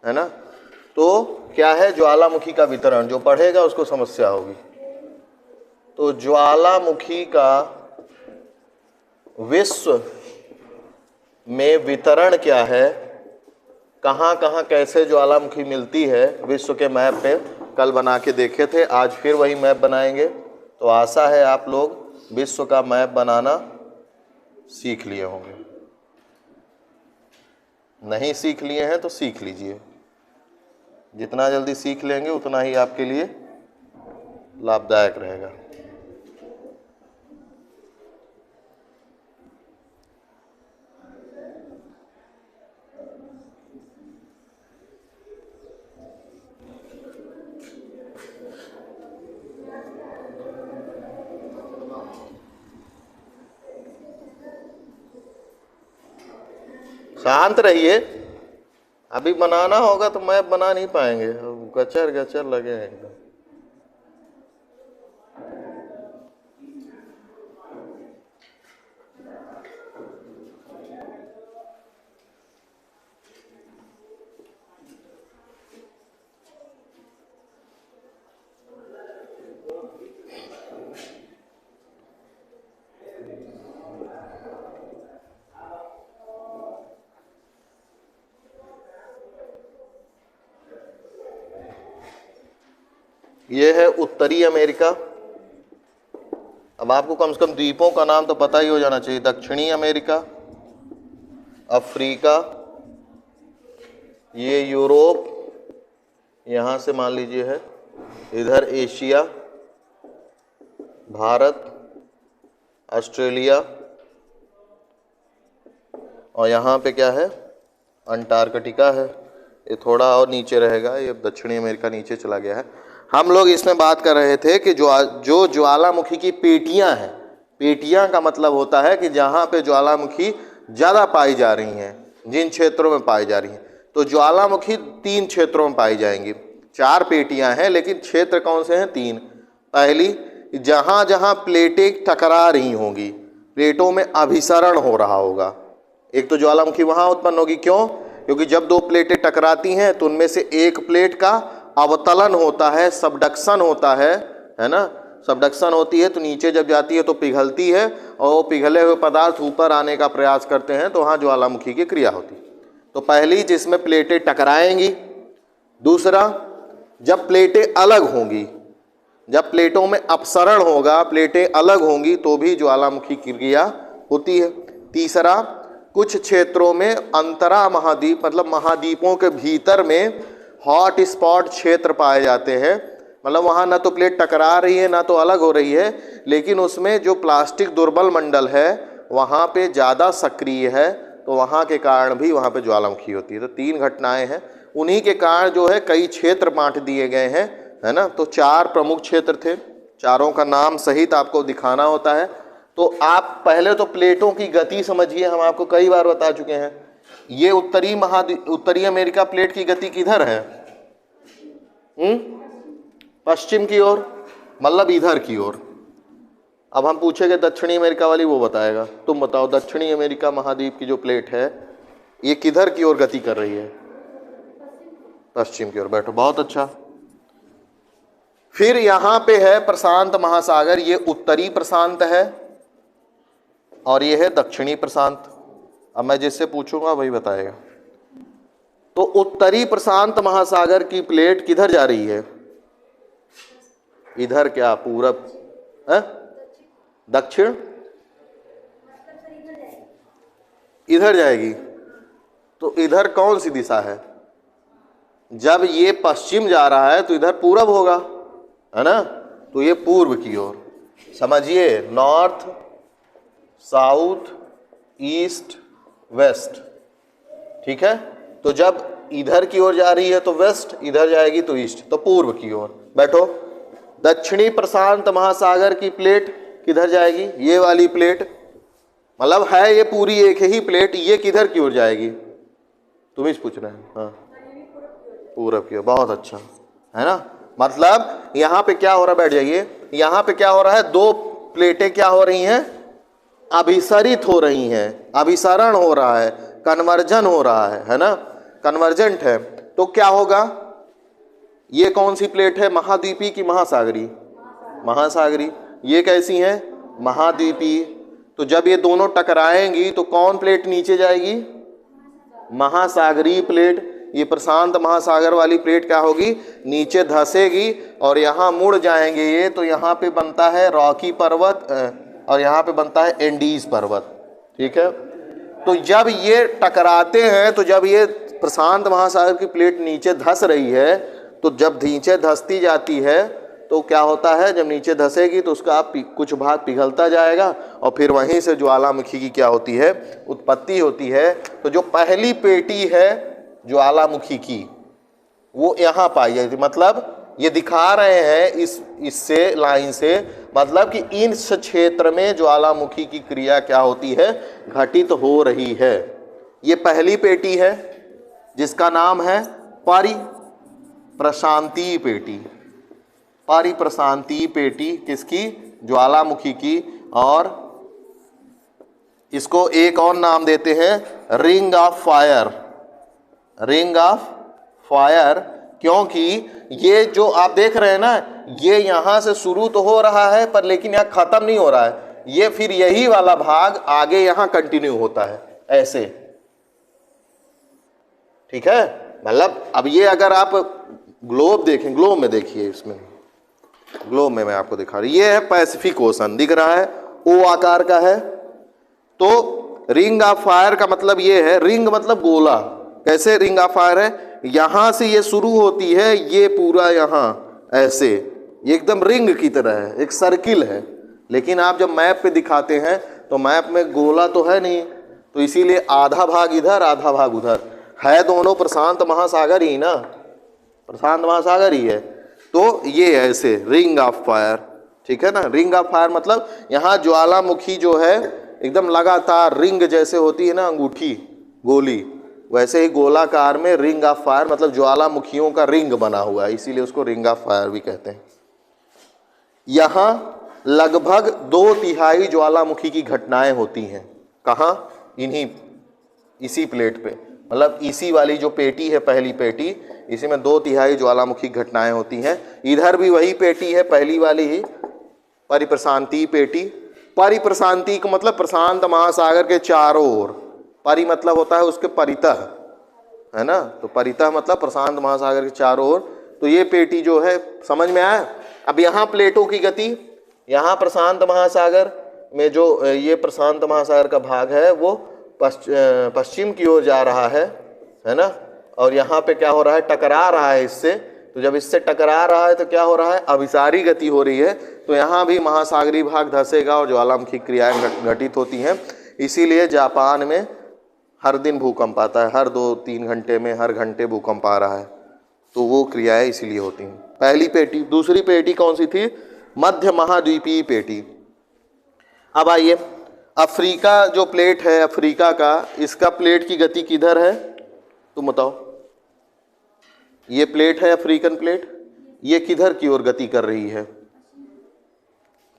है ना। तो क्या है ज्वालामुखी का वितरण, जो पढ़ेगा उसको समस्या होगी। तो ज्वालामुखी का विश्व में वितरण क्या है, कहाँ कहाँ कैसे ज्वालामुखी मिलती है, विश्व के मैप पे कल बना के देखे थे, आज फिर वही मैप बनाएंगे। तो आशा है आप लोग विश्व का मैप बनाना सीख लिए होंगे, नहीं सीख लिए हैं तो सीख लीजिए। जितना जल्दी सीख लेंगे उतना ही आपके लिए लाभदायक रहेगा। शांत रहिए, अभी बनाना होगा तो मैप बना नहीं पाएंगे, गचर गचर लगे हैं एकदम। ये है उत्तरी अमेरिका। अब आपको कम से कम द्वीपों का नाम तो पता ही हो जाना चाहिए। दक्षिणी अमेरिका, अफ्रीका, ये यूरोप, यहाँ से मान लीजिए है, इधर एशिया, भारत, ऑस्ट्रेलिया, और यहाँ पे क्या है, अंटार्कटिका है। ये थोड़ा और नीचे रहेगा, ये दक्षिणी अमेरिका नीचे चला गया है। हम लोग इसमें बात कर रहे थे कि जो ज्वालामुखी की पेटियां हैं, पेटियां का मतलब होता है कि जहाँ पे ज्वालामुखी ज़्यादा पाई जा रही हैं, जिन क्षेत्रों में पाई जा रही हैं। तो ज्वालामुखी 3 क्षेत्रों में पाई जाएंगी। 4 पेटियां हैं लेकिन क्षेत्र कौन से हैं, 3। पहली, जहाँ जहाँ प्लेटें टकरा रही होंगी, प्लेटों में अभिसरण हो रहा होगा, एक तो ज्वालामुखी वहाँ उत्पन्न होगी। क्यों? क्योंकि जब 2 प्लेटें टकराती हैं तो उनमें से एक प्लेट का अवतलन होता है, सबडक्शन होता है ना। सबडक्शन होती है तो नीचे जब जाती है तो पिघलती है, और वो पिघले हुए पदार्थ ऊपर आने का प्रयास करते हैं, तो वहाँ ज्वालामुखी की क्रिया होती है। तो पहली जिसमें प्लेटें टकराएंगी। दूसरा, जब प्लेटें अलग होंगी, जब प्लेटों में अपसरण होगा, प्लेटें अलग होंगी तो भी ज्वालामुखी की क्रिया होती है। तीसरा, कुछ क्षेत्रों में अंतरा महाद्वीप, मतलब महाद्वीपों के भीतर में हॉट स्पॉट क्षेत्र पाए जाते हैं। मतलब वहाँ ना तो प्लेट टकरा रही है ना तो अलग हो रही है, लेकिन उसमें जो प्लास्टिक दुर्बल मंडल है वहाँ पे ज़्यादा सक्रिय है, तो वहाँ के कारण भी वहाँ पे ज्वालामुखी होती है। तो 3 घटनाएं हैं, उन्हीं के कारण जो है कई क्षेत्र बांट दिए गए हैं, है ना। तो 4 प्रमुख क्षेत्र थे, चारों का नाम सहित आपको दिखाना होता है। तो आप पहले तो प्लेटों की गति समझिए, हम आपको कई बार बता चुके हैं। ये उत्तरी अमेरिका प्लेट की गति किधर है, पश्चिम की ओर, मतलब इधर की ओर। अब हम पूछेंगे दक्षिणी अमेरिका वाली, वो बताएगा। तुम बताओ दक्षिणी अमेरिका महाद्वीप की जो प्लेट है ये किधर की ओर गति कर रही है, पश्चिम की ओर। बैठो, बहुत अच्छा। फिर यहाँ पे है प्रशांत महासागर, ये उत्तरी प्रशांत है और ये है दक्षिणी प्रशांत। अब मैं जिससे पूछूंगा वही बताएगा। तो उत्तरी प्रशांत महासागर की प्लेट किधर जा रही है, इधर क्या, पूरब, दक्षिण, इधर जाएगी। तो इधर कौन सी दिशा है, जब ये पश्चिम जा रहा है तो इधर पूरब होगा, है ना। तो ये पूर्व की ओर समझिए, नॉर्थ, साउथ, ईस्ट, वेस्ट, ठीक है। तो जब इधर की ओर जा रही है तो वेस्ट, इधर जाएगी तो ईस्ट, तो पूर्व की ओर। बैठो, दक्षिणी प्रशांत महासागर की प्लेट किधर जाएगी, ये वाली प्लेट, मतलब है ये पूरी एक ही प्लेट, ये किधर की ओर जाएगी, तुम ही पूछ रहे हैं। हाँ, पूरब की ओर, बहुत अच्छा, है ना। मतलब यहाँ पे क्या हो रहा है, बैठ जाइए, यहाँ पे क्या हो रहा है, 2 प्लेटें क्या हो रही हैं, अभिसरित हो रही हैं, अभिसरण हो रहा है, कन्वर्जन हो रहा है ना, कन्वर्जेंट है। तो क्या होगा, ये कौन सी प्लेट है, महाद्वीपीय की महासागरी, महासागरी। ये कैसी है, महाद्वीपीय। तो जब ये दोनों टकराएंगी तो कौन प्लेट नीचे जाएगी, महासागरीय प्लेट। ये प्रशांत महासागर वाली प्लेट क्या होगी, नीचे धंसेगी और यहाँ मुड़ जाएंगे ये, तो यहाँ पे बनता है रॉकी पर्वत और यहाँ पे बनता है एंडीज पर्वत। ठीक है, तो जब ये टकराते हैं, तो जब ये प्रशांत महासागर की प्लेट नीचे धंस रही है, तो जब नीचे धंसती जाती है तो क्या होता है, जब नीचे धंसेगी तो उसका कुछ भाग पिघलता जाएगा और फिर वहीं से ज्वालामुखी की क्या होती है, उत्पत्ति होती है। तो जो पहली पेटी है ज्वालामुखी की वो यहाँ पाई जाती, मतलब ये दिखा रहे हैं इससे लाइन से, मतलब कि इस क्षेत्र में ज्वालामुखी की क्रिया क्या होती है, घटित हो रही है। ये पहली पेटी है जिसका नाम है परिप्रशांतीय पेटी, परिप्रशांतीय पेटी किसकी, ज्वालामुखी की। और इसको एक और नाम देते हैं ring of fire, ring of fire, क्योंकि ये जो आप देख रहे हैं ना, ये यहां से शुरू तो हो रहा है पर लेकिन यहां खत्म नहीं हो रहा है, ये फिर यही वाला भाग आगे यहां कंटिन्यू होता है ऐसे। ठीक है, मतलब अब ये अगर आप ग्लोब देखें, ग्लोब में देखिए, इसमें ग्लोब में मैं आपको दिखा रही, ये है पैसिफिक ओशन दिख रहा है, ओ आकार का है। तो रिंग ऑफ फायर का मतलब ये है, रिंग मतलब गोला, कैसे रिंग ऑफ फायर है, यहां से ये शुरू होती है, ये पूरा यहां ऐसे, ये एकदम रिंग की तरह है, एक सर्किल है। लेकिन आप जब मैप पे दिखाते हैं तो मैप में गोला तो है नहीं, तो इसीलिए आधा भाग इधर आधा भाग उधर है, दोनों प्रशांत महासागर ही ना, प्रशांत महासागर ही है। तो ये ऐसे रिंग ऑफ फायर, ठीक है ना। रिंग ऑफ फायर मतलब यहाँ ज्वालामुखी जो है एकदम लगातार रिंग जैसे होती है ना अंगूठी गोली, वैसे ही गोलाकार में रिंग ऑफ फायर, मतलब ज्वालामुखियों का रिंग बना हुआ है, इसीलिए उसको रिंग ऑफ फायर भी कहते हैं। यहाँ लगभग 2/3 ज्वालामुखी की घटनाएं होती हैं। कहाँ, इसी प्लेट पे, मतलब इसी वाली जो पेटी है पहली पेटी, इसी में 2/3 ज्वालामुखी घटनाएं होती हैं। इधर भी वही पेटी है पहली वाली ही, परिप्रशांतीय पेटी। परिप्रशांतीय का मतलब प्रशांत महासागर के चारों ओर, परि मतलब होता है उसके परितः, है ना, तो परितः मतलब प्रशांत महासागर के चारों ओर। तो ये पेटी जो है, समझ में आया। अब यहाँ प्लेटों की गति, यहाँ प्रशांत महासागर में जो ये प्रशांत महासागर का भाग है वो पश्चिम की ओर जा रहा है ना, और यहाँ पे क्या हो रहा है, टकरा रहा है इससे। तो जब इससे टकरा रहा है तो क्या हो रहा है, अभिसारी गति हो रही है, तो यहाँ भी महासागरीय भाग धंसेगा और ज्वालामुखी क्रियाएं घटित होती हैं। इसीलिए जापान में हर दिन भूकंप आता है, हर 2-3 घंटे में, हर घंटे भूकंप आ रहा है, तो वो क्रियाएं इसीलिए होती हैं। पहली पेटी। दूसरी पेटी कौन सी थी, मध्य महाद्वीपीय पेटी। अब आइए, अफ्रीका जो प्लेट है अफ्रीका का, इसका प्लेट की गति किधर है, तुम बताओ। ये प्लेट है अफ्रीकन प्लेट, ये किधर की ओर गति कर रही है,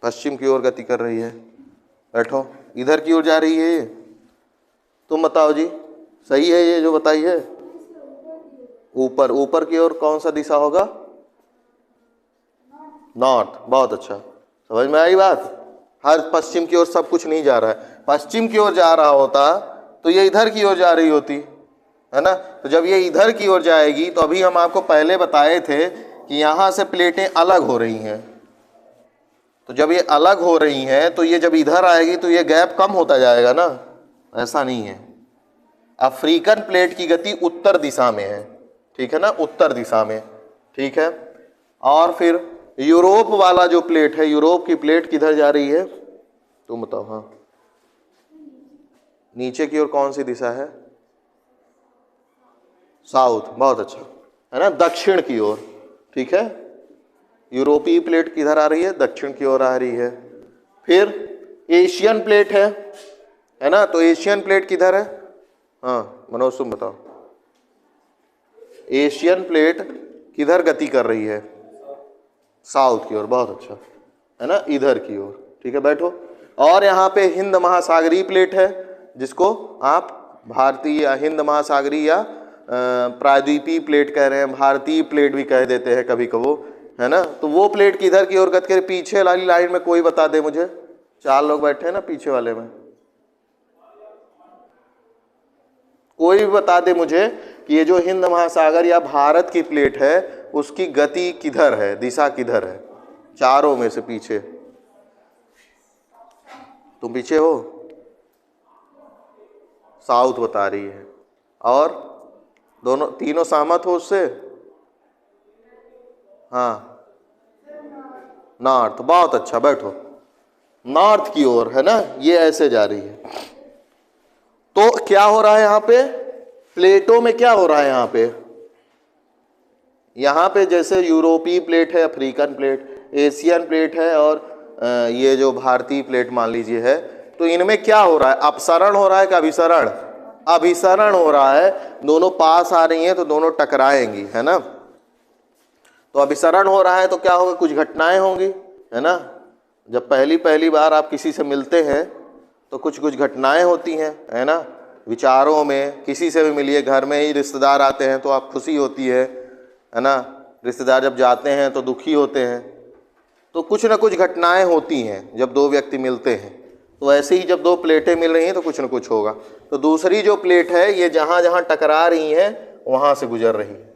पश्चिम की ओर गति कर रही है। बैठो, इधर की ओर जा रही है ये, तुम बताओ जी, सही है ये जो बताई है। ऊपर, ऊपर की ओर कौन सा दिशा होगा, नॉर्थ। बहुत अच्छा, समझ में आई बात। हर पश्चिम की ओर सब कुछ नहीं जा रहा है, पश्चिम की ओर जा रहा होता तो ये इधर की ओर जा रही होती, है ना। तो जब ये इधर की ओर जाएगी, तो अभी हम आपको पहले बताए थे कि यहाँ से प्लेटें अलग हो रही हैं, तो जब ये अलग हो रही हैं तो ये जब इधर आएगी तो ये गैप कम होता जाएगा ना, ऐसा नहीं है। अफ्रीकन प्लेट की गति उत्तर दिशा में है, ठीक है ना, उत्तर दिशा में, ठीक है। और फिर यूरोप वाला जो प्लेट है, यूरोप की प्लेट किधर जा रही है, तुम बताओ। हाँ, नीचे की ओर कौन सी दिशा है, साउथ। बहुत अच्छा, है ना, दक्षिण की ओर, ठीक है। यूरोपीय प्लेट किधर आ रही है, दक्षिण की ओर आ रही है। फिर एशियन प्लेट है ना, तो एशियन प्लेट किधर है, हाँ मनोज तुम बताओ, एशियन प्लेट किधर गति कर रही है, साउथ की ओर। बहुत अच्छा, है ना, इधर की ओर, ठीक है। बैठो। और यहाँ पे हिंद महासागरीय प्लेट है, जिसको आप भारतीय या हिंद महासागरीय या प्रायद्वीपीय प्लेट कह रहे हैं, भारतीय प्लेट भी कह देते हैं कभी कभी, है ना। तो वो प्लेट किधर की ओर गति करे, पीछे वाली लाइन में कोई बता दे मुझे। 4 लोग बैठे हैं ना पीछे वाले में, कोई भी बता दे मुझे कि ये जो हिंद महासागर या भारत की प्लेट है उसकी गति किधर है, दिशा किधर है, चारों में से पीछे। तुम पीछे हो, साउथ बता रही है, और दोनों तीनों सहमत हो उससे? हाँ, नॉर्थ। बहुत अच्छा, बैठो। नॉर्थ की ओर है ना, ये ऐसे जा रही है। तो क्या हो रहा है यहाँ पे, प्लेटों में क्या हो रहा है यहाँ पे जैसे यूरोपीय प्लेट है, अफ्रीकन प्लेट, एशियन प्लेट है, और ये जो भारतीय प्लेट मान लीजिए है, तो इनमें क्या हो रहा है, अपसरण हो रहा है कि अभिसरण? अभिसरण हो रहा है। दोनों पास आ रही हैं तो दोनों टकराएंगी, है ना। तो अभिसरण हो रहा है तो क्या होगा, कुछ घटनाएं होंगी, है ना। जब पहली बार आप किसी से मिलते हैं तो कुछ घटनाएं होती हैं, है ना। विचारों में, किसी से भी मिलिए, घर में ही रिश्तेदार आते हैं तो आप खुशी होती है ना। रिश्तेदार जब जाते हैं तो दुखी होते हैं। तो कुछ ना कुछ घटनाएं होती हैं जब दो व्यक्ति मिलते हैं। तो ऐसे ही जब दो प्लेटें मिल रही हैं तो कुछ ना कुछ होगा। तो दूसरी जो प्लेट है ये जहाँ जहाँ टकरा रही हैं वहाँ से गुजर रही है,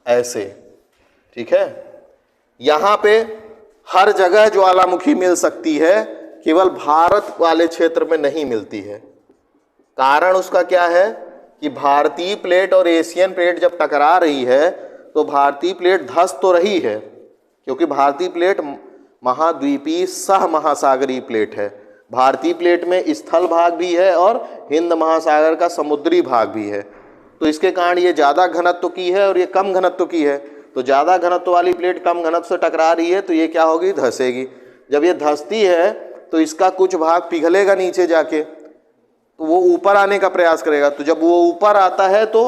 ऐसे, ठीक है। यहाँ पे हर जगह ज्वालामुखी मिल सकती है, केवल भारत वाले क्षेत्र में नहीं मिलती है। कारण उसका क्या है कि भारतीय प्लेट और एशियन प्लेट जब टकरा रही है तो भारतीय प्लेट धंस तो रही है, क्योंकि भारतीय प्लेट महाद्वीपीय सह महासागरीय प्लेट है। भारतीय प्लेट में स्थल भाग भी है और हिंद महासागर का समुद्री भाग भी है। तो इसके कारण ये ज़्यादा घनत्व की है और ये कम घनत्व की है। तो ज़्यादा घनत्व वाली प्लेट कम घनत्व से टकरा रही है तो ये क्या होगी, धंसेगी। जब ये धंसती है तो इसका कुछ भाग पिघलेगा नीचे जाके, तो वो ऊपर आने का प्रयास करेगा। तो जब वो ऊपर आता है तो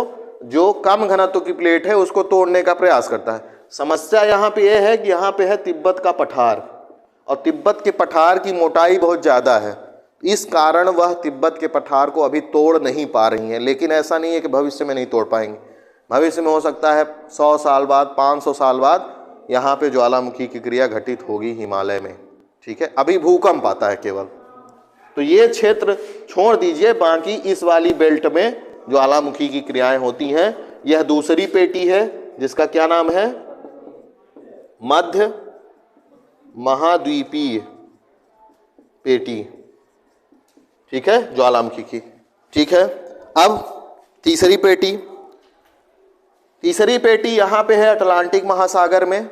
जो कम घनत्व की प्लेट है उसको तोड़ने का प्रयास करता है। समस्या यहाँ पे ये है कि यहाँ पे है तिब्बत का पठार, और तिब्बत के पठार की मोटाई बहुत ज़्यादा है। इस कारण वह तिब्बत के पठार को अभी तोड़ नहीं पा रही हैं। लेकिन ऐसा नहीं है कि भविष्य में नहीं तोड़ पाएंगे। भविष्य में हो सकता है 100 साल बाद, 500 साल बाद यहाँ पे ज्वालामुखी की क्रिया घटित होगी हिमालय में, ठीक है। अभी भूकंप आता है केवल। तो ये क्षेत्र छोड़ दीजिए, बाकी इस वाली बेल्ट में ज्वालामुखी की क्रियाएं होती हैं। यह दूसरी पेटी है जिसका क्या नाम है, मध्य महाद्वीपीय पेटी, ठीक है, ज्वालामुखी की, ठीक है। अब तीसरी पेटी यहाँ पे है अटलांटिक महासागर में।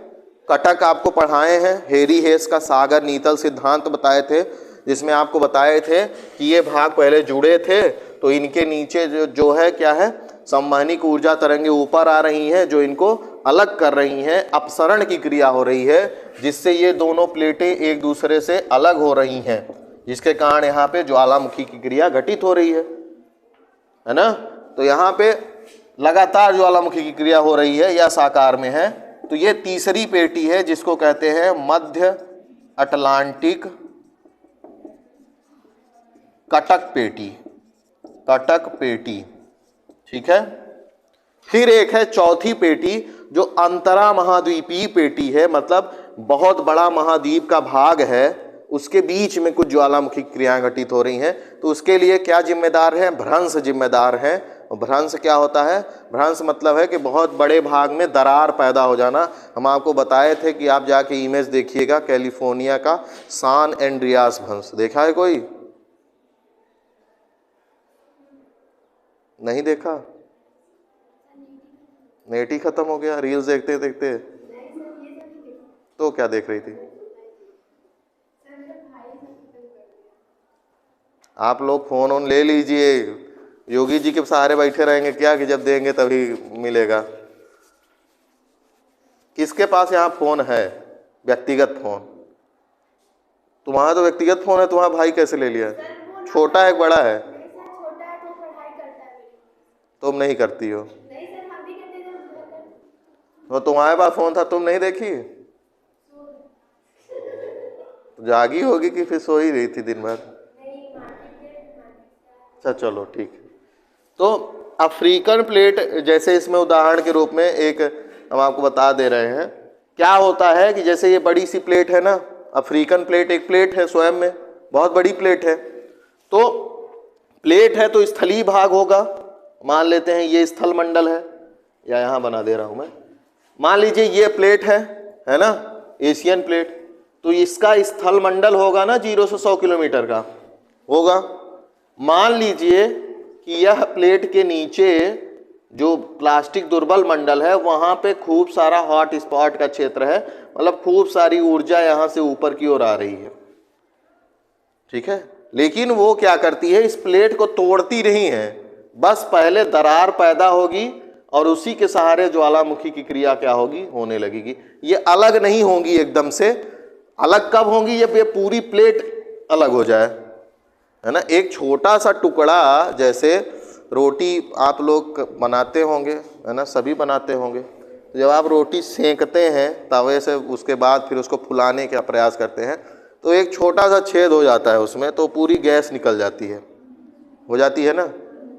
कटक आपको पढ़ाए हैं, हेरी हेस का सागर नीतल सिद्धांत बताए थे, जिसमें आपको बताए थे कि ये भाग पहले जुड़े थे तो इनके नीचे जो है क्या है, संवहनिक ऊर्जा तरंगें ऊपर आ रही हैं जो इनको अलग कर रही हैं। अपसरण की क्रिया हो रही है जिससे ये दोनों प्लेटें एक दूसरे से अलग हो रही हैं, जिसके कारण यहाँ पे ज्वालामुखी की क्रिया घटित हो रही है ना। तो यहाँ पे लगातार ज्वालामुखी की क्रिया हो रही है, या साकार में है। तो ये तीसरी पेटी है जिसको कहते हैं मध्य अटलांटिक कटक पेटी, ठीक है। फिर एक है चौथी पेटी जो अंतरा महाद्वीपीय पेटी है, मतलब बहुत बड़ा महाद्वीप का भाग है, उसके बीच में कुछ ज्वालामुखी क्रियाएं घटित हो रही हैं। तो उसके लिए क्या जिम्मेदार है, भ्रंश जिम्मेदार है। और भ्रंश क्या होता है, भ्रंश मतलब है कि बहुत बड़े भाग में दरार पैदा हो जाना। हम आपको बताए थे कि आप जाके इमेज देखिएगा कैलिफोर्निया का सान एंड्रियास भ्रंश, देखा है कोई? नहीं देखा? नेट ही खत्म हो गया रील्स देखते देखते? तो क्या देख रही थी? आप लोग फोन ऑन ले लीजिए, योगी जी के सहारे बैठे रहेंगे क्या कि जब देंगे तभी मिलेगा। किसके पास यहाँ फोन है, व्यक्तिगत फोन? तुम्हारा तो व्यक्तिगत फोन है, तुम्हारा भाई कैसे ले लिया? छोटा है बड़ा है? तुम नहीं करती हो? तो तुम्हारे पास फोन था, तुम नहीं देखी? जागी होगी कि फिर सो ही रही थी दिन भर? अच्छा चलो ठीक है। तो अफ्रीकन प्लेट, जैसे इसमें उदाहरण के रूप में एक हम आपको बता दे रहे हैं, क्या होता है कि जैसे ये बड़ी सी प्लेट है ना, अफ्रीकन प्लेट एक प्लेट है स्वयं में, बहुत बड़ी प्लेट है। तो प्लेट है तो स्थलीय भाग होगा, मान लेते हैं ये स्थल मंडल है, या यहाँ बना दे रहा हूँ मैं, मान लीजिए ये प्लेट है ना, एशियन प्लेट, तो इसका स्थल मंडल होगा ना 0 से 100 किलोमीटर का होगा। मान लीजिए कि यह प्लेट के नीचे जो प्लास्टिक दुर्बल मंडल है वहां पे खूब सारा हॉट स्पॉट का क्षेत्र है, मतलब खूब सारी ऊर्जा यहां से ऊपर की ओर आ रही है, ठीक है। लेकिन वो क्या करती है, इस प्लेट को तोड़ती नहीं है, बस पहले दरार पैदा होगी और उसी के सहारे ज्वालामुखी की क्रिया क्या होगी, होने लगेगी। ये अलग नहीं होंगी एकदम से, अलग कब होंगी, जब ये पूरी प्लेट अलग हो जाए, है ना। एक छोटा सा टुकड़ा, जैसे रोटी आप लोग बनाते होंगे, है ना, सभी बनाते होंगे, जब आप रोटी सेंकते हैं तवे से, उसके बाद फिर उसको फुलाने का प्रयास करते हैं, तो एक छोटा सा छेद हो जाता है उसमें, तो पूरी गैस निकल जाती है, हो जाती है ना।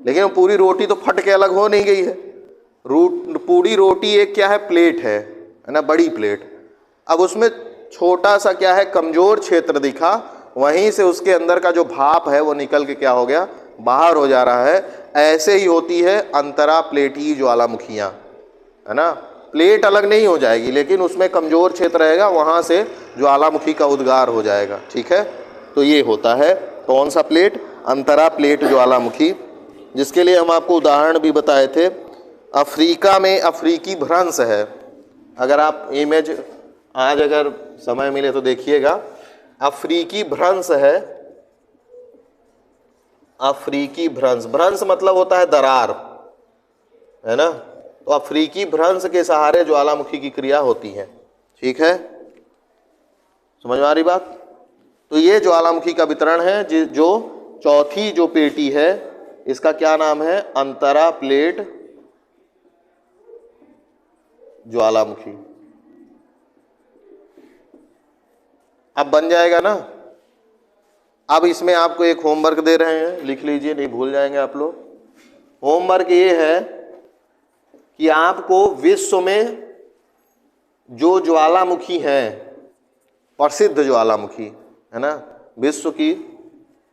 लेकिन पूरी रोटी तो फट के अलग हो नहीं गई है। पूरी रोटी एक क्या है, प्लेट है ना, बड़ी प्लेट। अब उसमें छोटा सा क्या है, कमजोर क्षेत्र दिखा, वहीं से उसके अंदर का जो भाप है वो निकल के क्या हो गया, बाहर हो जा रहा है। ऐसे ही होती है अंतरा प्लेटीय ज्वालामुखियाँ, है ना। प्लेट अलग नहीं हो जाएगी, लेकिन उसमें कमजोर क्षेत्र रहेगा, वहाँ से ज्वालामुखी का उद्गार हो जाएगा, ठीक है। तो ये होता है कौन सा प्लेट, अंतरा प्लेट ज्वालामुखी, जिसके लिए हम आपको उदाहरण भी बताए थे। अफ्रीका में अफ्रीकी भ्रंश है, अगर आप इमेज आज अगर समय मिले तो देखिएगा, अफ्रीकी भ्रंश है, अफ्रीकी भ्रंश, भ्रंश मतलब होता है दरार, है ना। तो अफ्रीकी भ्रंश के सहारे ज्वालामुखी की क्रिया होती है, ठीक है, समझ में आ रही बात। तो ये ज्वालामुखी का वितरण है, जो चौथी जो पेटी है इसका क्या नाम है, अंतरा प्लेट ज्वालामुखी। अब बन जाएगा ना। अब इसमें आपको एक होमवर्क दे रहे हैं, लिख लीजिए, नहीं भूल जाएंगे आप लोग। होमवर्क ये है कि आपको विश्व में जो ज्वालामुखी हैं, प्रसिद्ध ज्वालामुखी, है ना, विश्व की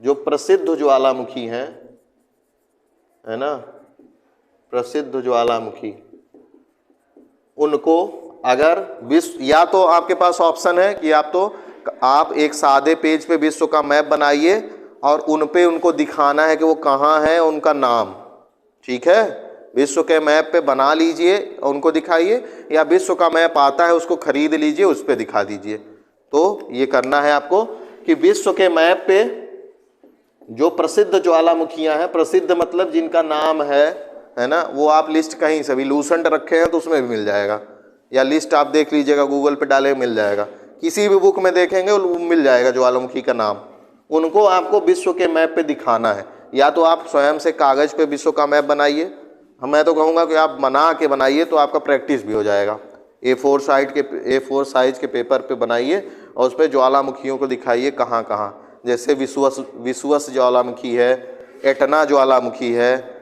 जो प्रसिद्ध ज्वालामुखी हैं, है ना, प्रसिद्ध ज्वालामुखी, उनको अगर विश्व, या तो आपके पास ऑप्शन है कि आप एक सादे पेज पे विश्व का मैप बनाइए और उन पे उनको दिखाना है कि वो कहाँ है, उनका नाम, ठीक है। विश्व के मैप पे बना लीजिए और उनको दिखाइए, या विश्व का मैप आता है उसको खरीद लीजिए, उस पे दिखा दीजिए। तो ये करना है आपको कि विश्व के मैप पे जो प्रसिद्ध ज्वालामुखियाँ हैं, प्रसिद्ध मतलब जिनका नाम है ना, वो आप लिस्ट कहीं से भी लूसेंट रखे हैं तो उसमें भी मिल जाएगा, या लिस्ट आप देख लीजिएगा गूगल पे डाले मिल जाएगा, किसी भी बुक में देखेंगे वो मिल जाएगा ज्वालामुखी का नाम। उनको आपको विश्व के मैप पे दिखाना है, या तो आप स्वयं से कागज़ पे विश्व का मैप बनाइए, मैं तो कहूँगा कि आप बना के बनाइए तो आपका प्रैक्टिस भी हो जाएगा। A4 साइज के पेपर पे बनाइए और उस पर ज्वालामुखियों को दिखाइए कहाँ कहाँ, जैसे विश्वस ज्वालामुखी है, एटना ज्वालामुखी है,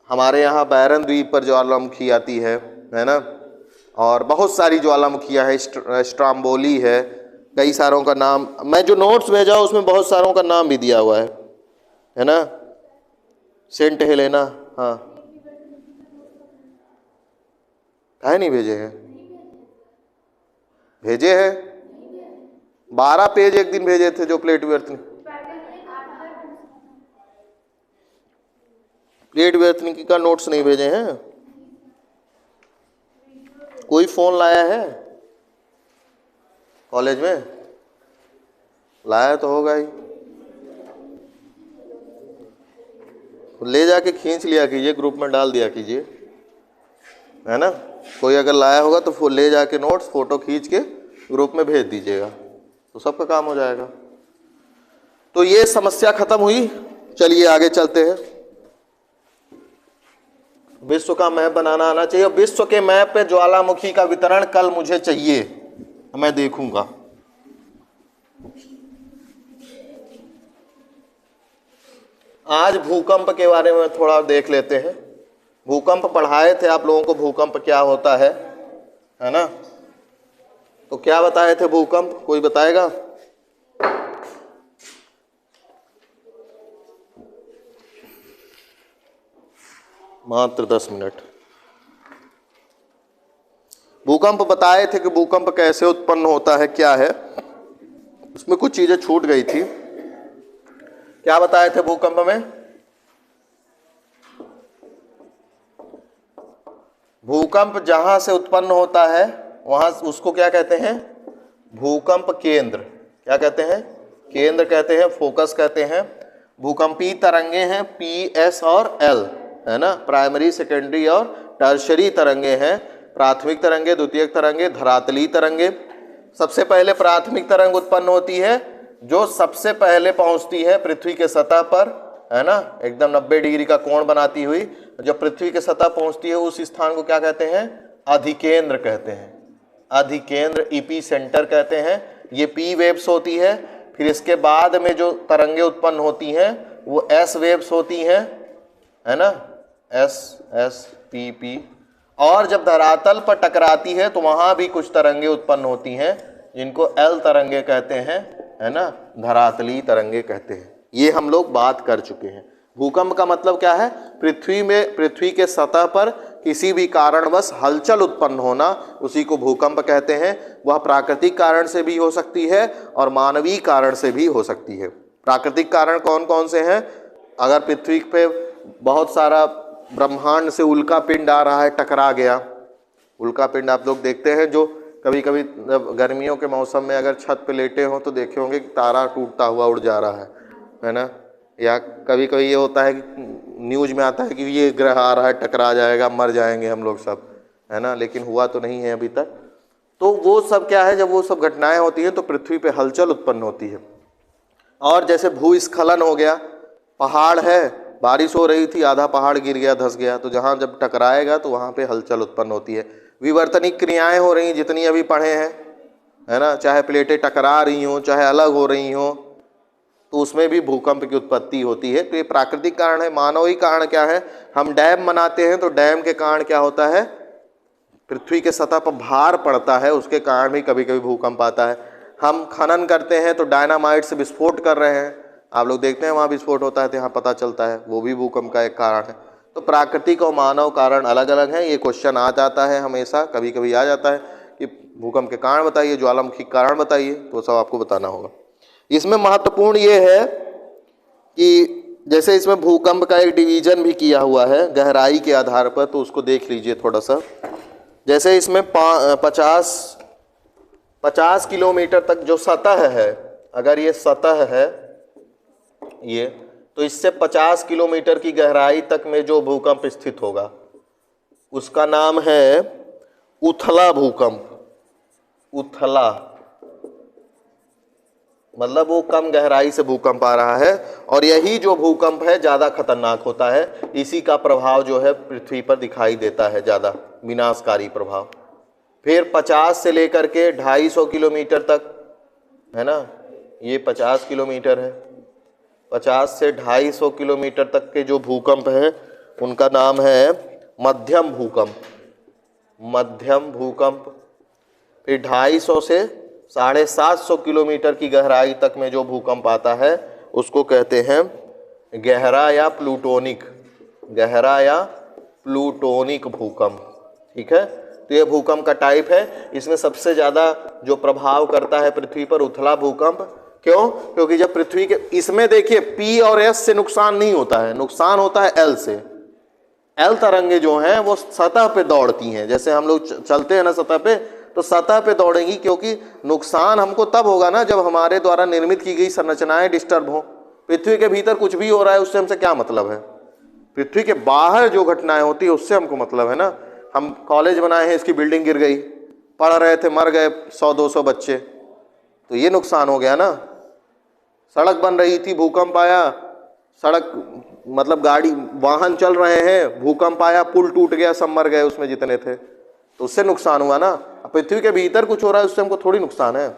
हमारे यहाँ बैरन द्वीप पर ज्वालामुखी आती है ना, और बहुत सारी ज्वालामुखियाँ हैं, स्ट्राम्बोली है, कई सारों का नाम, मैं जो नोट्स भेजा उसमें बहुत सारों का नाम भी दिया हुआ है ना। सेंट हेलेना, हाँ, काहे नहीं भेजे हैं, भेजे हैं 12 पेज एक दिन भेजे थे जो प्लेट व्यर्थनिकी का नोट्स नहीं भेजे हैं। कोई फोन लाया है कॉलेज में, लाया तो होगा ही, ले जाके खींच लिया कीजिए, ग्रुप में डाल दिया कीजिए, है ना। कोई अगर लाया होगा तो ले जाके नोट्स फोटो खींच के ग्रुप में भेज दीजिएगा, तो सबका काम हो जाएगा। तो ये समस्या खत्म हुई। चलिए आगे चलते हैं। विश्व का मैप बनाना आना चाहिए। विश्व के मैप पे ज्वालामुखी का वितरण कल मुझे चाहिए, मैं देखूंगा। आज भूकंप के बारे में थोड़ा देख लेते हैं। भूकंप पढ़ाए थे आप लोगों को, भूकंप क्या होता है ना? तो क्या बताए थे भूकंप, कोई बताएगा? मात्र 10 मिनट। भूकंप बताए थे कि भूकंप कैसे उत्पन्न होता है, क्या है, उसमें कुछ चीजें छूट गई थी। क्या बताए थे भूकंप में? भूकंप जहां से उत्पन्न होता है वहां उसको क्या कहते हैं? भूकंप केंद्र। क्या कहते हैं? केंद्र कहते हैं, फोकस कहते हैं। भूकंपीय तरंगे हैं PS और L, है ना? प्राइमरी, सेकेंडरी और टर्शरी तरंगे हैं। प्राथमिक तरंगे, द्वितीयक तरंगे, धरातलीय तरंगे। सबसे पहले प्राथमिक तरंग उत्पन्न होती है जो सबसे पहले पहुंचती है पृथ्वी के सतह पर, है ना, एकदम 90 डिग्री का कोण बनाती हुई। जब पृथ्वी के सतह पहुंचती है उस स्थान को क्या कहते हैं? अधिकेंद्र कहते हैं। अधिकेंद्र, इपी सेंटर कहते हैं। ये P वेव्स होती है। फिर इसके बाद में जो तरंगे उत्पन्न होती हैं वो S वेव्स होती हैं, है ना, S, P। और जब धरातल पर टकराती है तो वहां भी कुछ तरंगे उत्पन्न होती हैं जिनको L तरंगे कहते हैं, है ना, धरातलीय तरंगे कहते हैं। ये हम लोग बात कर चुके हैं। भूकंप का मतलब क्या है? पृथ्वी के सतह पर किसी भी कारणवश हलचल उत्पन्न होना, उसी को भूकंप कहते हैं। वह प्राकृतिक कारण से भी हो सकती है और मानवीय कारण से भी हो सकती है। प्राकृतिक कारण कौन कौन से हैं? अगर पृथ्वी पे बहुत सारा ब्रह्मांड से उल्का पिंड आ रहा है, टकरा गया, उल्का पिंड आप लोग देखते हैं जो कभी कभी गर्मियों के मौसम में अगर छत पे लेटे हों तो देखे होंगे कि तारा टूटता हुआ उड़ जा रहा है ना? या कभी कभी ये होता है कि न्यूज में आता है कि ये ग्रह आ रहा है, टकरा जाएगा, मर जाएंगे हम लोग सब, है ना, लेकिन हुआ तो नहीं है अभी तक। तो वो सब क्या है, जब वो सब घटनाएं होती हैं तो पृथ्वी पे हलचल उत्पन्न होती है। और जैसे भूस्खलन हो गया, पहाड़ है, बारिश हो रही थी, आधा पहाड़ गिर गया, धंस गया, तो जहाँ जब टकराएगा तो वहाँ पे हलचल उत्पन्न होती है। विवर्तनिक क्रियाएं हो रही जितनी अभी पढ़े हैं, है ना, चाहे प्लेटें टकरा रही हों, चाहे अलग हो रही हों, तो उसमें भी भूकंप की उत्पत्ति होती है। तो ये प्राकृतिक कारण है। मानवीय कारण क्या है? हम डैम बनाते हैं तो डैम के कारण क्या होता है? पृथ्वी के सतह पर भार पड़ता है, उसके कारण भी कभी कभी भूकंप आता है। हम खनन करते हैं तो डायनामाइट से विस्फोट कर रहे हैं, आप लोग देखते हैं वहाँ विस्फोट होता है तो यहाँ पता चलता है, वो भी भूकंप का एक कारण है। तो प्राकृतिक और मानव कारण अलग अलग हैं। ये क्वेश्चन आ जाता है हमेशा, कभी कभी आ जाता है कि भूकंप के कारण बताइए, ज्वालामुखी कारण बताइए, तो सब आपको बताना होगा। इसमें महत्वपूर्ण ये है कि जैसे इसमें भूकंप का एक डिवीजन भी किया हुआ है गहराई के आधार पर, तो उसको देख लीजिए थोड़ा सा। जैसे इसमें 50 किलोमीटर तक जो सतह है, अगर ये सतह है ये, तो इससे 50 किलोमीटर की गहराई तक में जो भूकंप स्थित होगा उसका नाम है उथला भूकंप। उथला मतलब वो कम गहराई से भूकंप आ रहा है, और यही जो भूकंप है ज़्यादा खतरनाक होता है। इसी का प्रभाव जो है पृथ्वी पर दिखाई देता है, ज़्यादा विनाशकारी प्रभाव। फिर 50 से लेकर के 250 किलोमीटर तक, है ना, ये 50 किलोमीटर है, 50 से 250 किलोमीटर तक के जो भूकंप है उनका नाम है मध्यम भूकंप। मध्यम भूकंप। फिर 250 से 750 किलोमीटर की गहराई तक में जो भूकंप आता है उसको कहते हैं गहरा या प्लूटोनिक, गहरा या प्लूटोनिक भूकंप। ठीक है, तो ये भूकंप का टाइप है। इसमें सबसे ज़्यादा जो प्रभाव करता है पृथ्वी पर उथला भूकंप। क्यों? क्योंकि जब पृथ्वी के, इसमें देखिए P और S से नुकसान नहीं होता है, नुकसान होता है L से। L तरंगे जो हैं वो सतह पे दौड़ती हैं, जैसे हम लोग चलते हैं ना सतह पे, तो सतह पे दौड़ेंगी, क्योंकि नुकसान हमको तब होगा ना जब हमारे द्वारा निर्मित की गई संरचनाएं डिस्टर्ब हो। पृथ्वी के भीतर कुछ भी हो रहा है उससे हमसे क्या मतलब है? पृथ्वी के बाहर जो घटनाएं होती है उससे हमको मतलब है ना। हम कॉलेज बनाए हैं, इसकी बिल्डिंग गिर गई, पढ़ रहे थे, मर गए 100-200 बच्चे, तो ये नुकसान हो गया ना। सड़क बन रही थी, भूकंप आया, सड़क मतलब गाड़ी वाहन चल रहे हैं, भूकंप आया, पुल टूट गया, सब मर गए उसमें जितने थे, तो उससे नुकसान हुआ ना। पृथ्वी के भीतर कुछ हो रहा है उससे हमको थोड़ी नुकसान है।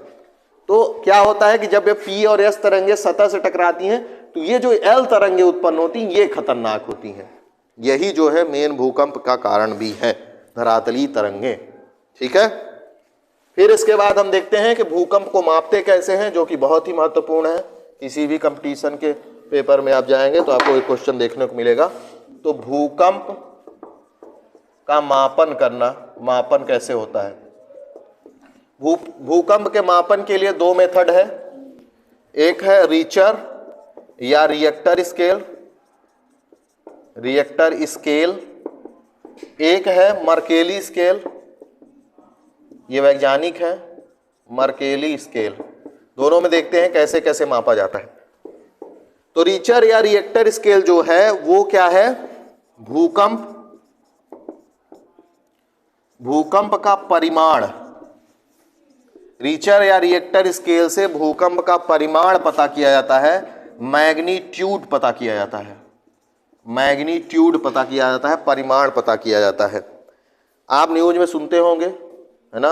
तो क्या होता है कि जब ये P और S तरंगे सतह से टकराती हैं तो ये जो L तरंगे उत्पन्न होती हैं ये खतरनाक होती हैं। यही जो है मेन भूकंप का कारण भी है, धरातलीय तरंगे। ठीक है, फिर इसके बाद हम देखते हैं कि भूकंप को मापते कैसे हैं, जो कि बहुत ही महत्वपूर्ण है। किसी भी कंपटीशन के पेपर में आप जाएंगे तो आपको एक क्वेश्चन देखने को मिलेगा। तो भूकंप का मापन करना, मापन कैसे होता है? भूकंप के मापन के लिए दो मेथड है। एक है रीचर या रिएक्टर स्केल, रिएक्टर स्केल। एक है मर्केली स्केल, ये वैज्ञानिक है, मर्केली स्केल। दोनों में देखते हैं कैसे कैसे मापा जाता है। तो रीचर या रिएक्टर स्केल जो है वो क्या है? भूकंप का परिमाण। रीचर या रिएक्टर स्केल से भूकंप का परिमाण पता किया जाता है, मैग्नीट्यूड पता किया जाता है, मैग्नीट्यूड पता किया जाता है, परिमाण पता किया जाता है। आप न्यूज में सुनते होंगे, है ना,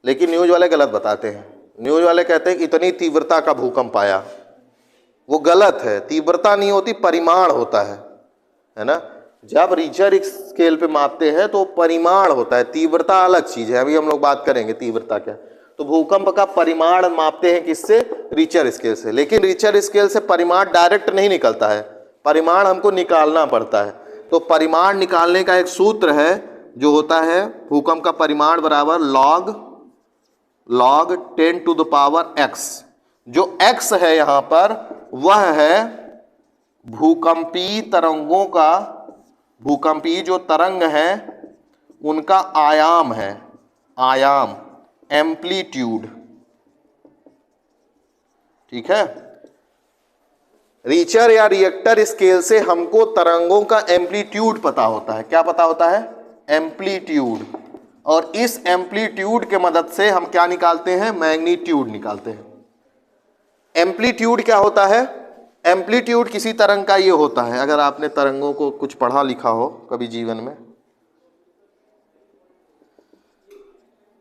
लेकिन न्यूज वाले गलत बताते हैं। न्यूज वाले कहते हैं कि इतनी तीव्रता का भूकंप आया, वो गलत है। तीव्रता नहीं होती, परिमाण होता है ना। जब रीचर स्केल पे मापते हैं तो परिमाण होता है, तीव्रता अलग चीज है। अभी हम लोग बात करेंगे तीव्रता क्या। तो भूकंप का परिमाण मापते हैं किससे? रीचर स्केल से। लेकिन रीचर स्केल से परिमाण डायरेक्ट नहीं निकलता है, परिमाण हमको निकालना पड़ता है। तो परिमाण निकालने का एक सूत्र है जो होता है भूकंप का परिमाण बराबर log 10⁻x। जो x है यहाँ पर वह है भूकंपीय तरंगों का, भूकंपीय जो तरंग है उनका आयाम है, आयाम, एम्पलीट्यूड। ठीक है, रीचर या रिएक्टर स्केल से हमको तरंगों का एम्पलीट्यूड पता होता है। क्या पता होता है? एम्पलीट्यूड। और इस एम्पलीट्यूड के मदद से हम क्या निकालते हैं? मैग्नीट्यूड निकालते हैं। एम्पलीट्यूड क्या होता है? एम्पलीट्यूड किसी तरंग का ये होता है, अगर आपने तरंगों को कुछ पढ़ा लिखा हो कभी जीवन में,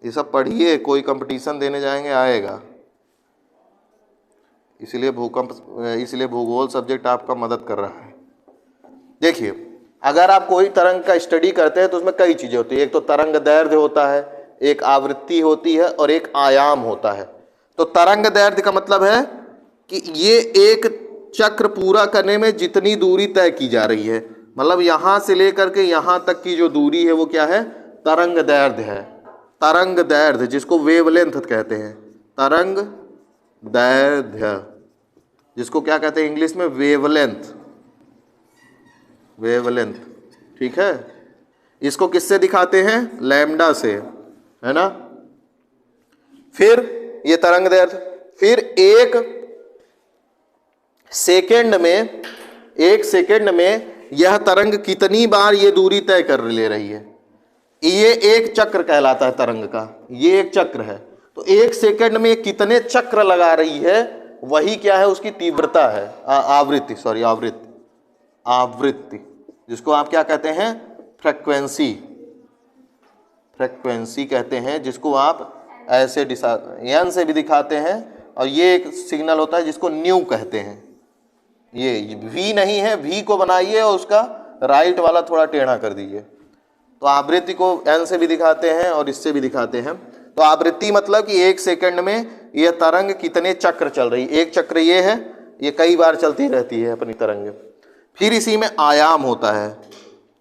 ये सब पढ़िए, कोई कंपटीशन देने जाएंगे आएगा। इसलिए भूगोल सब्जेक्ट आपका मदद कर रहा है। देखिए, अगर आप कोई तरंग का स्टडी करते हैं तो उसमें कई चीजें होती है। एक तो तरंग दैर्ध्य होता है, एक आवृत्ति होती है और एक आयाम होता है। तो तरंग दैर्ध्य का मतलब है कि ये एक चक्र पूरा करने में जितनी दूरी तय की जा रही है, मतलब यहां से लेकर के यहां तक की जो दूरी है वो क्या है? तरंग दैर्ध्य है। तरंग दैर्ध्य, जिसको वेवलेंथ कहते हैं, तरंग दैर्ध्य, जिसको क्या कहते हैं इंग्लिश में? Wavelength, wavelength. ठीक है, इसको किससे दिखाते हैं? लैम्डा से, है ना। फिर ये तरंग दैर्ध्य, फिर एक सेकंड में यह तरंग कितनी बार ये दूरी तय कर ले रही है, ये एक चक्र कहलाता है तरंग का। ये एक चक्र है। तो एक सेकंड में कितने चक्र लगा रही है, वही क्या है? उसकी तीव्रता है, आवृत्ति, सॉरी आवृत्ति, आवृत्ति, जिसको आप क्या कहते हैं? फ्रीक्वेंसी, फ्रीक्वेंसी कहते हैं, जिसको आप ऐसे एन से भी दिखाते हैं। और ये एक सिग्नल होता है जिसको न्यू कहते हैं। ये वी नहीं है, वी को बनाइए और उसका राइट वाला थोड़ा टेढ़ा कर दीजिए। तो आवृत्ति को एन से भी दिखाते हैं और इससे भी दिखाते हैं। तो आवृत्ति मतलब कि एक सेकंड में यह तरंग कितने चक्र चल रही है। एक चक्र ये है, ये कई बार चलती रहती है अपनी तरंग। फिर इसी में आयाम होता है।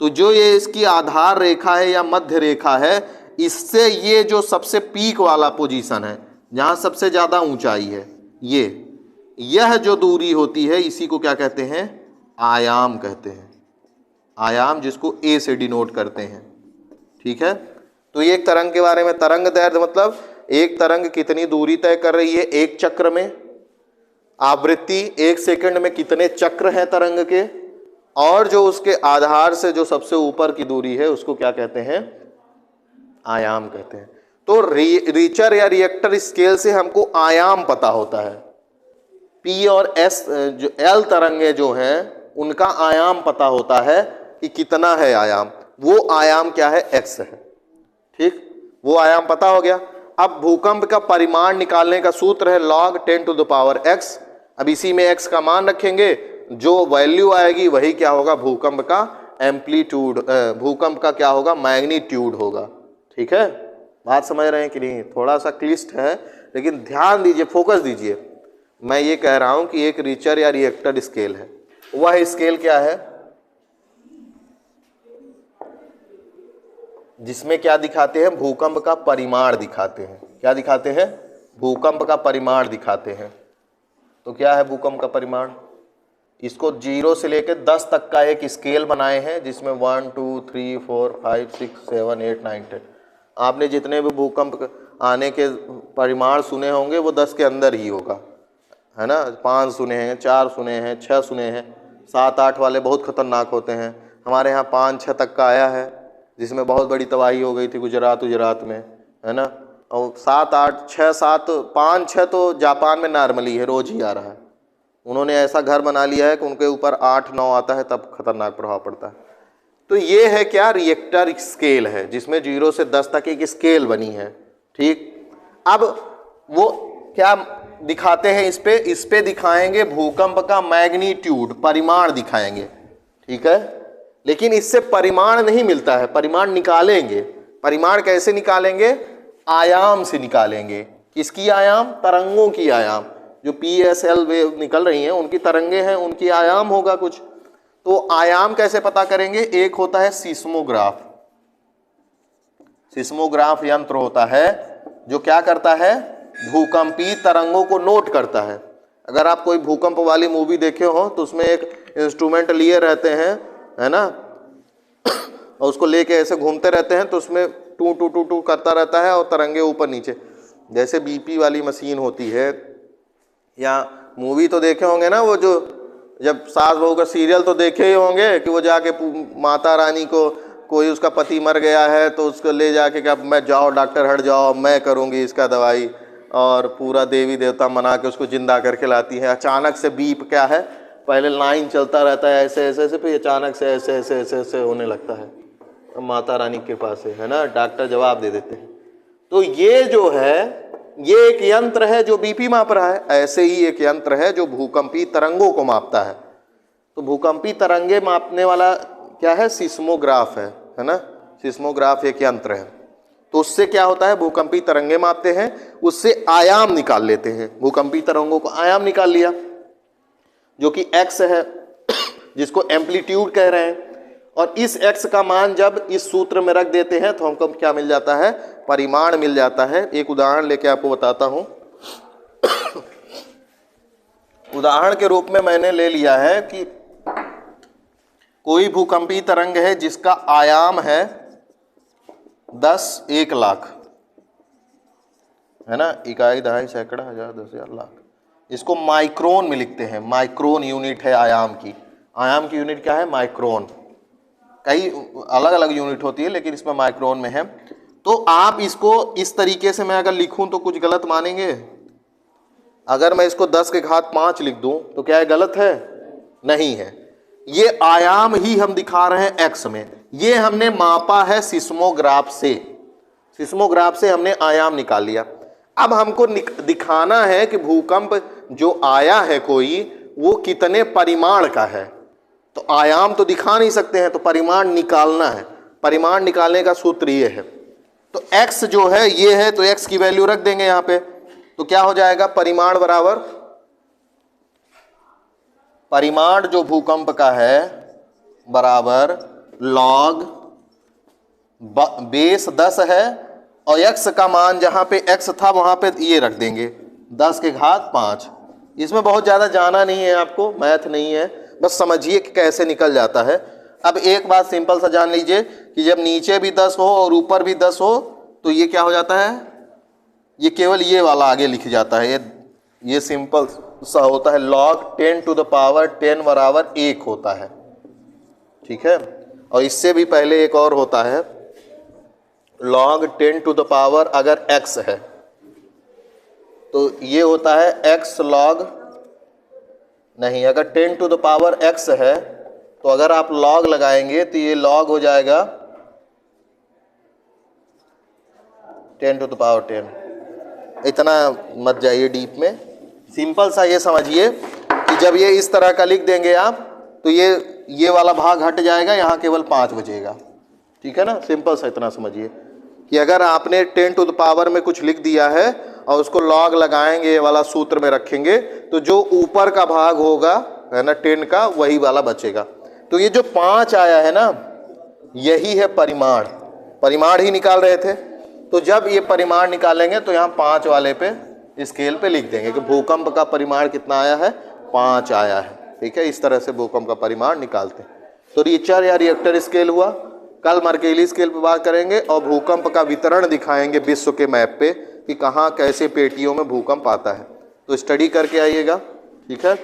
तो जो ये इसकी आधार रेखा है या मध्य रेखा है, इससे ये जो सबसे पीक वाला पोजीशन है, जहाँ सबसे ज़्यादा ऊंचाई है, यह जो दूरी होती है, इसी को क्या कहते हैं? आयाम कहते हैं। आयाम, जिसको ए से डिनोट करते हैं। ठीक है, तो ये एक तरंग के बारे में। तरंग दैर्ध्य मतलब एक तरंग कितनी दूरी तय कर रही है एक चक्र में। आवृत्ति, एक सेकंड में कितने चक्र हैं तरंग के। और जो उसके आधार से जो सबसे ऊपर की दूरी है, उसको क्या कहते हैं? आयाम कहते हैं। तो रीचर या रिएक्टर स्केल से हमको आयाम पता होता है। पी और एस, जो एल तरंगे जो हैं, उनका आयाम पता होता है कि कितना है आयाम। वो आयाम क्या है? एक्स है। ठीक, वो आयाम पता हो गया। अब भूकंप का परिमाण निकालने का सूत्र है log 10⁻x। अब इसी में x का मान रखेंगे, जो वैल्यू आएगी वही क्या होगा? भूकंप का एम्पलीट्यूड, भूकंप का क्या होगा, मैग्नीट्यूड होगा। ठीक है, बात समझ रहे हैं कि नहीं? थोड़ा सा क्लिष्ट है लेकिन ध्यान दीजिए, फोकस दीजिए। मैं ये कह रहा हूं कि एक रिचर या रिएक्टर स्केल है, वह स्केल क्या है जिसमें क्या दिखाते हैं, भूकंप का परिमाण दिखाते हैं। क्या दिखाते हैं, भूकंप का परिमाण दिखाते हैं। तो क्या है भूकंप का परिमाण, इसको 0 से लेकर 10 तक का एक स्केल बनाए हैं जिसमें 1 2 3 4 5 6 7 8 9 10। आपने जितने भी भूकंप आने के परिमाण सुने होंगे वो 10 के अंदर ही होगा, है ना। 5 सुने हैं, 4 सुने हैं, 6 सुने हैं, 7 8 वाले बहुत खतरनाक होते हैं। हमारे यहाँ 5 6 तक का आया है जिसमें बहुत बड़ी तबाही हो गई थी गुजरात में, है ना। और 7 8 6 7 5 6 तो जापान में नॉर्मली है, रोज ही आ रहा है। उन्होंने ऐसा घर बना लिया है कि उनके ऊपर 8 9 आता है तब खतरनाक प्रभाव पड़ता है। तो ये है क्या, रिएक्टर स्केल है जिसमें 0 से 10 तक एक स्केल बनी है। ठीक, अब वो क्या दिखाते हैं, इस पे दिखाएंगे भूकंप का मैग्नीट्यूड, परिमाण दिखाएंगे। ठीक है, लेकिन इससे परिमाण नहीं मिलता है, परिमाण निकालेंगे। परिमाण कैसे निकालेंगे, आयाम से निकालेंगे। किसकी आयाम, तरंगों की आयाम। जो PSL वेव निकल रही हैं उनकी तरंगे हैं, उनकी आयाम होगा कुछ। तो आयाम कैसे पता करेंगे, एक होता है सिस्मोग्राफ। सिस्मोग्राफ यंत्र होता है जो क्या करता है, भूकंपी तरंगों को नोट करता है। अगर आप कोई भूकंप वाली मूवी देखे हो तो उसमें एक इंस्ट्रूमेंट लिए रहते हैं, है ना, और उसको लेके ऐसे घूमते रहते हैं तो उसमें टू टू टू टू करता रहता है और तरंगे ऊपर नीचे, जैसे BP वाली मशीन होती है। या मूवी तो देखे होंगे ना, वो जो जब सास बहू का सीरियल तो देखे ही होंगे कि वो जाके माता रानी को, कोई उसका पति मर गया है तो उसको ले जाके क्या, मैं जाओ डॉक्टर हट जाओ, मैं करूँगी इसका दवाई, और पूरा देवी देवता मना के उसको जिंदा करके लाती है। अचानक से बीप क्या है, पहले लाइन चलता रहता है ऐसे ऐसे ऐसे, फिर अचानक से ऐसे ऐसे ऐसे ऐसे होने लगता है। माता रानी के पास है ना, डॉक्टर जवाब दे देते हैं। तो ये जो है, ये एक यंत्र है जो BP माप रहा है। ऐसे ही एक यंत्र है जो भूकंपी तरंगों को मापता है। तो भूकंपी तरंगे मापने वाला क्या है, सिस्मोग्राफ है ना। सिस्मोग्राफ एक यंत्र है। तो उससे क्या होता है, भूकंपी तरंगे मापते हैं, उससे आयाम निकाल लेते हैं। भूकंपी तरंगों को आयाम निकाल लिया जो कि x है, जिसको एम्पलीट्यूड कह रहे हैं। और इस x का मान जब इस सूत्र में रख देते हैं तो हमको क्या मिल जाता है, परिमाण मिल जाता है। एक उदाहरण लेके आपको बताता हूं। उदाहरण के रूप में मैंने ले लिया है कि कोई भूकंपी तरंग है जिसका आयाम है 10 1 लाख, है ना, इकाई दहाई सैकड़ा हजार 10,000 लाख। इसको माइक्रोन में लिखते हैं। माइक्रोन यूनिट है आयाम की। आयाम की यूनिट क्या है, माइक्रोन। कई अलग अलग यूनिट होती है लेकिन इसमें माइक्रोन में है। तो आप इसको इस तरीके से मैं अगर लिखूं तो कुछ गलत मानेंगे। अगर मैं इसको 10 के घात 5 लिख दूं तो क्या है, गलत है? नहीं है। ये आयाम ही हम दिखा रहे हैं x में। ये हमने मापा है सिस्मोग्राफ से। सिस्मोग्राफ से हमने आयाम निकाल लिया। अब हमको दिखाना है कि भूकंप जो आया है कोई, वो कितने परिमाण का है। तो आयाम तो दिखा नहीं सकते हैं, तो परिमाण निकालना है। परिमाण निकालने का सूत्र ये है। तो x जो है ये है, तो x की वैल्यू रख देंगे यहां पे। तो क्या हो जाएगा, परिमाण बराबर, परिमाण जो भूकंप का है बराबर लॉग बेस 10 है, और x का मान जहां पे x था वहां पे ये रख देंगे 10 के घात 5। इसमें बहुत ज्यादा जाना नहीं है, आपको मैथ नहीं है, बस समझिए कि कैसे निकल जाता है। अब एक बात सिंपल सा जान लीजिए कि जब नीचे भी 10 हो और ऊपर भी 10 हो तो ये क्या हो जाता है, ये केवल ये वाला आगे लिख जाता है। ये सिंपल सा होता है, log 10 to the power 10 बराबर 1 होता है। ठीक है, और इससे भी पहले एक और होता है, log 10 to the power अगर x है तो ये होता है x log, नहीं, अगर 10 to the power x है तो अगर आप log लगाएंगे तो ये log हो जाएगा 10 to the power 10। इतना मत जाइए डीप में, सिंपल सा ये समझिए कि जब ये इस तरह का लिख देंगे आप तो ये ये वाला भाग हट जाएगा, यहाँ केवल 5 बचेगा। ठीक है ना, सिंपल सा इतना समझिए कि अगर आपने 10 टू द पावर में कुछ लिख दिया है और उसको लॉग लगाएंगे, ये वाला सूत्र में रखेंगे, तो जो ऊपर का भाग होगा है ना 10 का, वही वाला बचेगा। तो ये जो 5 आया है ना, यही है परिमाण। परिमाण ही निकाल रहे थे, तो जब ये परिमाण निकालेंगे तो यहाँ 5 वाले पे स्केल पे लिख देंगे कि भूकंप का परिमाण कितना आया है, 5 आया है। ठीक है, इस तरह से भूकंप का परिमाण निकालते हैं। तो रिचर या रिएक्टर स्केल हुआ। कल मर्केली स्केल पे बात करेंगे और भूकंप का वितरण दिखाएंगे विश्व के मैप पे कि कहाँ कैसे पेटियों में भूकंप आता है। तो स्टडी करके आइएगा। ठीक है।